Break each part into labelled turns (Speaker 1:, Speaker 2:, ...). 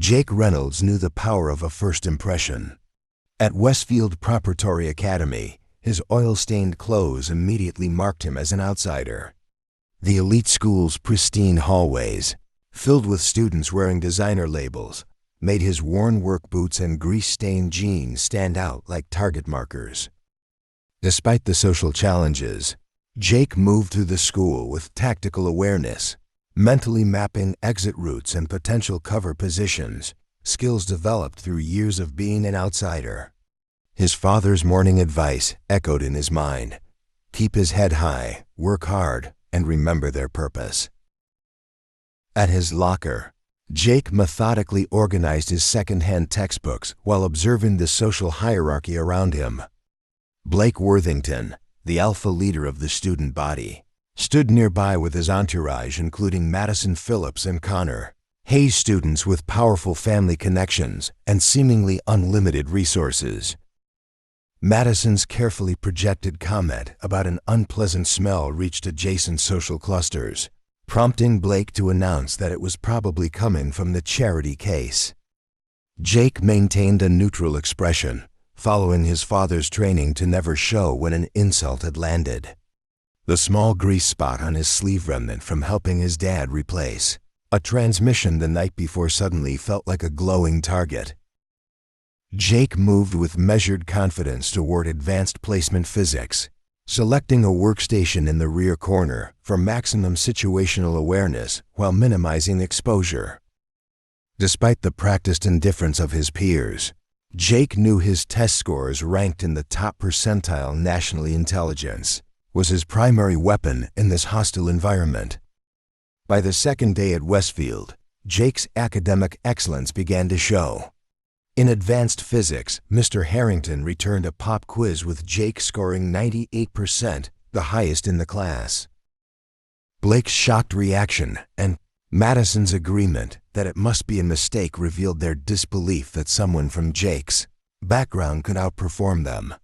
Speaker 1: Jake Reynolds knew the power of a first impression. At Westfield Preparatory Academy, his oil-stained clothes immediately marked him as an outsider. The elite school's pristine hallways, filled with students wearing designer labels, made his worn work boots and grease-stained jeans stand out like target markers. Despite the social challenges, Jake moved through the school with tactical awareness, mentally mapping exit routes and potential cover positions, skills developed through years of being an outsider. His father's morning advice echoed in his mind: keep his head high, work hard, and remember their purpose. At his locker, Jake methodically organized his second-hand textbooks while observing the social hierarchy around him. Blake Worthington, the alpha leader of the student body, stood nearby with his entourage including Madison Phillips and Connor, Hayes students with powerful family connections and seemingly unlimited resources. Madison's carefully projected comment about an unpleasant smell reached adjacent social clusters, prompting Blake to announce that it was probably coming from the charity case. Jake maintained a neutral expression, following his father's training to never show when an insult had landed. The small grease spot on his sleeve remnant from helping his dad replace a transmission the night before suddenly felt like a glowing target. Jake moved with measured confidence toward advanced placement physics, selecting a workstation in the rear corner for maximum situational awareness while minimizing exposure. Despite the practiced indifference of his peers, Jake knew his test scores ranked in the top percentile nationally. Intelligence was his primary weapon in this hostile environment. By the second day at Westfield, Jake's academic excellence began to show. In advanced physics, Mr. Harrington returned a pop quiz with Jake scoring 98%, the highest in the class. Blake's shocked reaction and Madison's agreement that it must be a mistake revealed their disbelief that someone from Jake's background could outperform them.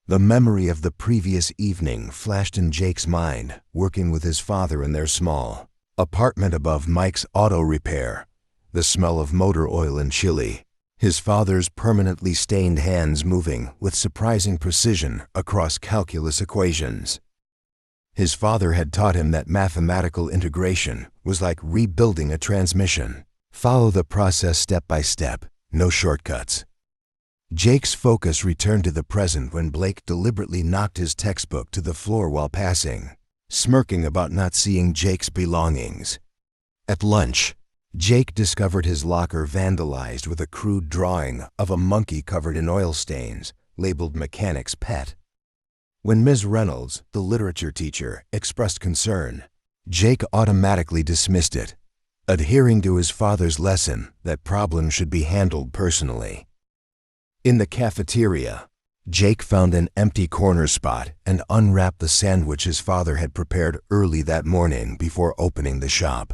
Speaker 1: The memory of the previous evening flashed in Jake's mind, working with his father in their small apartment above Mike's auto repair, the smell of motor oil and chili, his father's permanently stained hands moving with surprising precision across calculus equations. His father had taught him that mathematical integration was like rebuilding a transmission. Follow the process step by step, no shortcuts. Jake's focus returned to the present when Blake deliberately knocked his textbook to the floor while passing, smirking about not seeing Jake's belongings. At lunch, Jake discovered his locker vandalized with a crude drawing of a monkey covered in oil stains, labeled Mechanic's Pet. When Ms. Reynolds, the literature teacher, expressed concern, Jake automatically dismissed it, adhering to his father's lesson that problems should be handled personally. In the cafeteria, Jake found an empty corner spot and unwrapped the sandwich his father had prepared early that morning before opening the shop.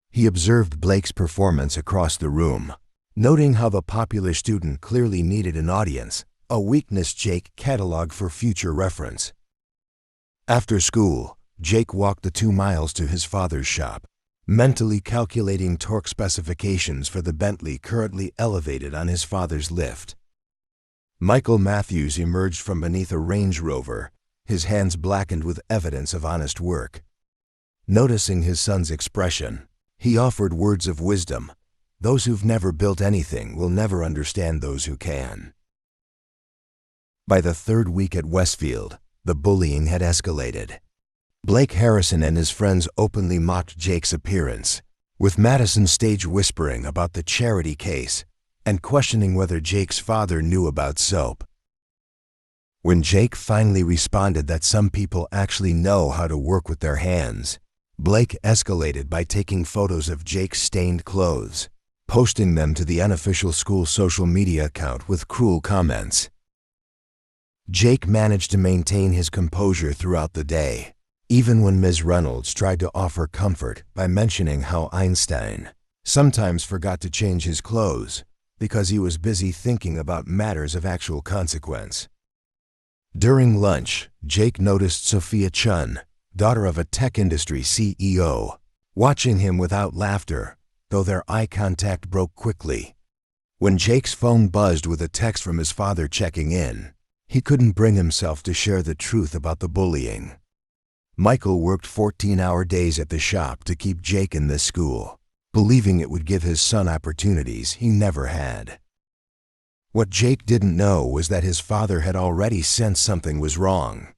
Speaker 1: He observed Blake's performance across the room, noting how the popular student clearly needed an audience, a weakness Jake cataloged for future reference. After school, Jake walked the 2 miles to his father's shop, mentally calculating torque specifications for the Bentley currently elevated on his father's lift. Michael Matthews emerged from beneath a Range Rover, his hands blackened with evidence of honest work. Noticing his son's expression, he offered words of wisdom. Those who've never built anything will never understand those who can. By the third week at Westfield, the bullying had escalated. Blake Harrison and his friends openly mocked Jake's appearance, with Madison stage whispering about the charity case and questioning whether Jake's father knew about soap. When Jake finally responded that some people actually know how to work with their hands, Blake escalated by taking photos of Jake's stained clothes, posting them to the unofficial school social media account with cruel comments. Jake managed to maintain his composure throughout the day, even when Ms. Reynolds tried to offer comfort by mentioning how Einstein sometimes forgot to change his clothes because he was busy thinking about matters of actual consequence. During lunch, Jake noticed Sophia Chun, daughter of a tech industry CEO, watching him without laughter, though their eye contact broke quickly. When Jake's phone buzzed with a text from his father checking in, he couldn't bring himself to share the truth about the bullying. Michael worked 14-hour days at the shop to keep Jake in this school, believing it would give his son opportunities he never had. What Jake didn't know was that his father had already sensed something was wrong.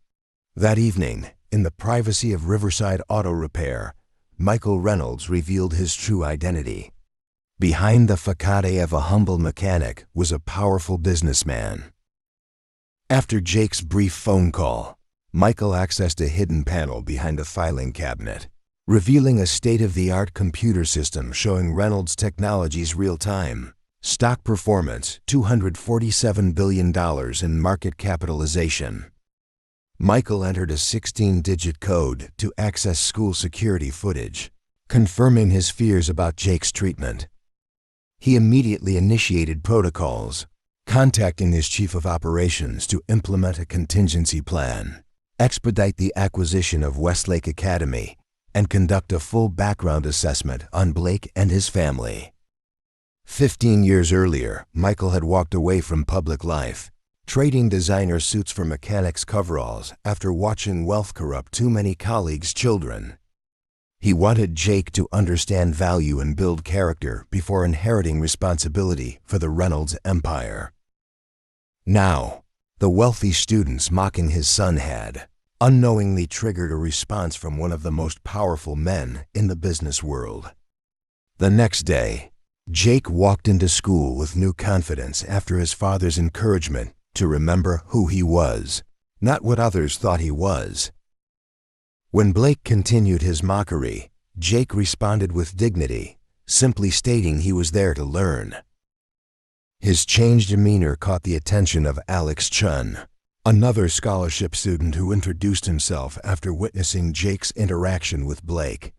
Speaker 1: That evening, in the privacy of Riverside Auto Repair, Michael Reynolds revealed his true identity. Behind the facade of a humble mechanic was a powerful businessman. After Jake's brief phone call, Michael accessed a hidden panel behind a filing cabinet, revealing a state-of-the-art computer system showing Reynolds Technologies' real-time stock performance, $247 billion in market capitalization. Michael entered a 16-digit code to access school security footage, confirming his fears about Jake's treatment. He immediately initiated protocols, contacting his chief of operations to implement a contingency plan, expedite the acquisition of Westlake Academy, and conduct a full background assessment on Blake and his family. 15 years earlier, Michael had walked away from public life, trading designer suits for mechanics' coveralls after watching wealth corrupt too many colleagues' children. He wanted Jake to understand value and build character before inheriting responsibility for the Reynolds empire. Now, the wealthy students mocking his son had unknowingly triggered a response from one of the most powerful men in the business world. The next day, Jake walked into school with new confidence after his father's encouragement to remember who he was, not what others thought he was. When Blake continued his mockery, Jake responded with dignity, simply stating he was there to learn. His changed demeanor caught the attention of Alex Chun, another scholarship student who introduced himself after witnessing Jake's interaction with Blake.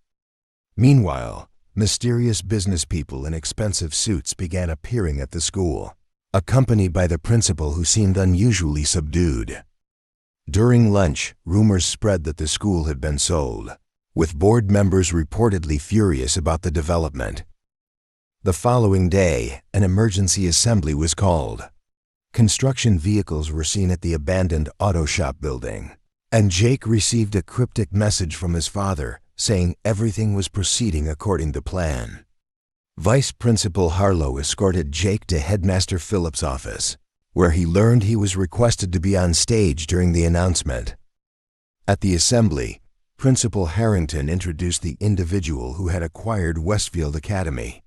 Speaker 1: Meanwhile, mysterious business people in expensive suits began appearing at the school, accompanied by the principal who seemed unusually subdued. During lunch, rumors spread that the school had been sold, with board members reportedly furious about the development. The following day, an emergency assembly was called. Construction vehicles were seen at the abandoned auto shop building, and Jake received a cryptic message from his father saying everything was proceeding according to plan. Vice Principal Harlow escorted Jake to Headmaster Phillips' office, where he learned he was requested to be on stage during the announcement. At the assembly, Principal Harrington introduced the individual who had acquired Westfield Academy.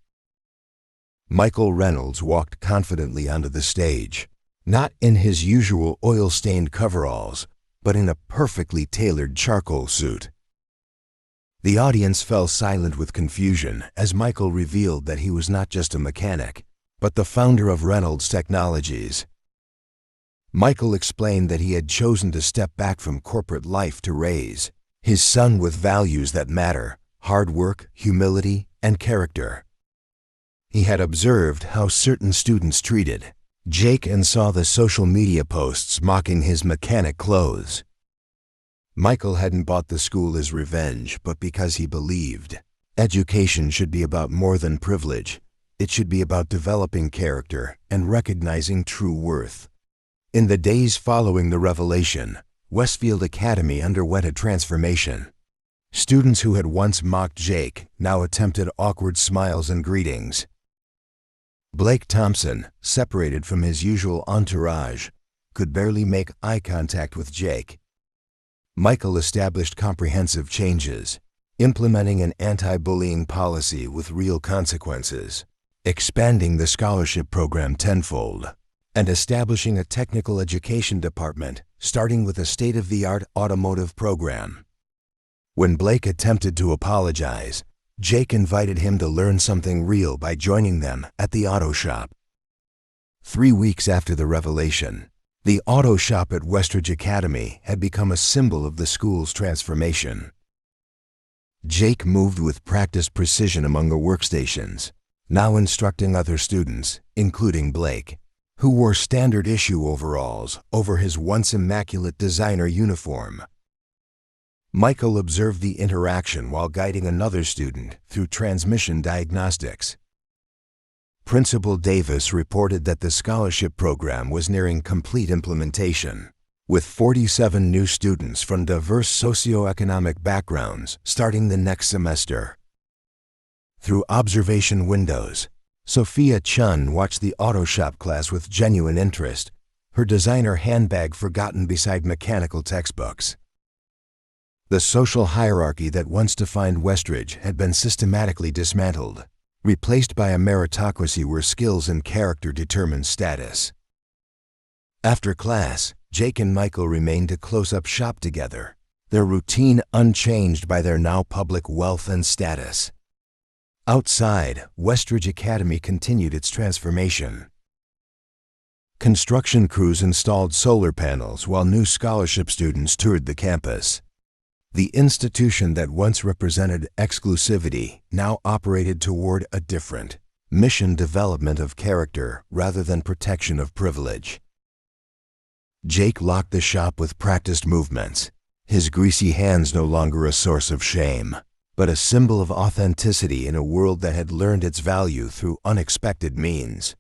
Speaker 1: Michael Reynolds walked confidently onto the stage, not in his usual oil-stained coveralls, but in a perfectly tailored charcoal suit. The audience fell silent with confusion as Michael revealed that he was not just a mechanic, but the founder of Reynolds Technologies. Michael explained that he had chosen to step back from corporate life to raise his son with values that matter: hard work, humility, and character. He had observed how certain students treated Jake and saw the social media posts mocking his mechanic clothes. Michael hadn't bought the school as revenge, but because he believed education should be about more than privilege. It should be about developing character and recognizing true worth. In the days following the revelation, Westfield Academy underwent a transformation. Students who had once mocked Jake now attempted awkward smiles and greetings. Blake Thompson, separated from his usual entourage, could barely make eye contact with Jake. Michael established comprehensive changes, implementing an anti-bullying policy with real consequences, expanding the scholarship program tenfold, and establishing a technical education department, starting with a state-of-the-art automotive program. When Blake attempted to apologize, Jake invited him to learn something real by joining them at the auto shop. 3 weeks after the revelation, the auto shop at Westridge Academy had become a symbol of the school's transformation. Jake moved with practiced precision among the workstations, now instructing other students, including Blake, who wore standard issue overalls over his once immaculate designer uniform. Michael observed the interaction while guiding another student through transmission diagnostics. Principal Davis reported that the scholarship program was nearing complete implementation, with 47 new students from diverse socioeconomic backgrounds starting the next semester. Through observation windows, Sophia Chun watched the auto shop class with genuine interest, her designer handbag forgotten beside mechanical textbooks. The social hierarchy that once defined Westridge had been systematically dismantled, replaced by a meritocracy where skills and character determined status. After class, Jake and Michael remained to close up shop together, their routine unchanged by their now public wealth and status. Outside, Westridge Academy continued its transformation. Construction crews installed solar panels while new scholarship students toured the campus. The institution that once represented exclusivity now operated toward a different mission: development of character rather than protection of privilege. Jake locked the shop with practiced movements, his greasy hands no longer a source of shame, but a symbol of authenticity in a world that had learned its value through unexpected means.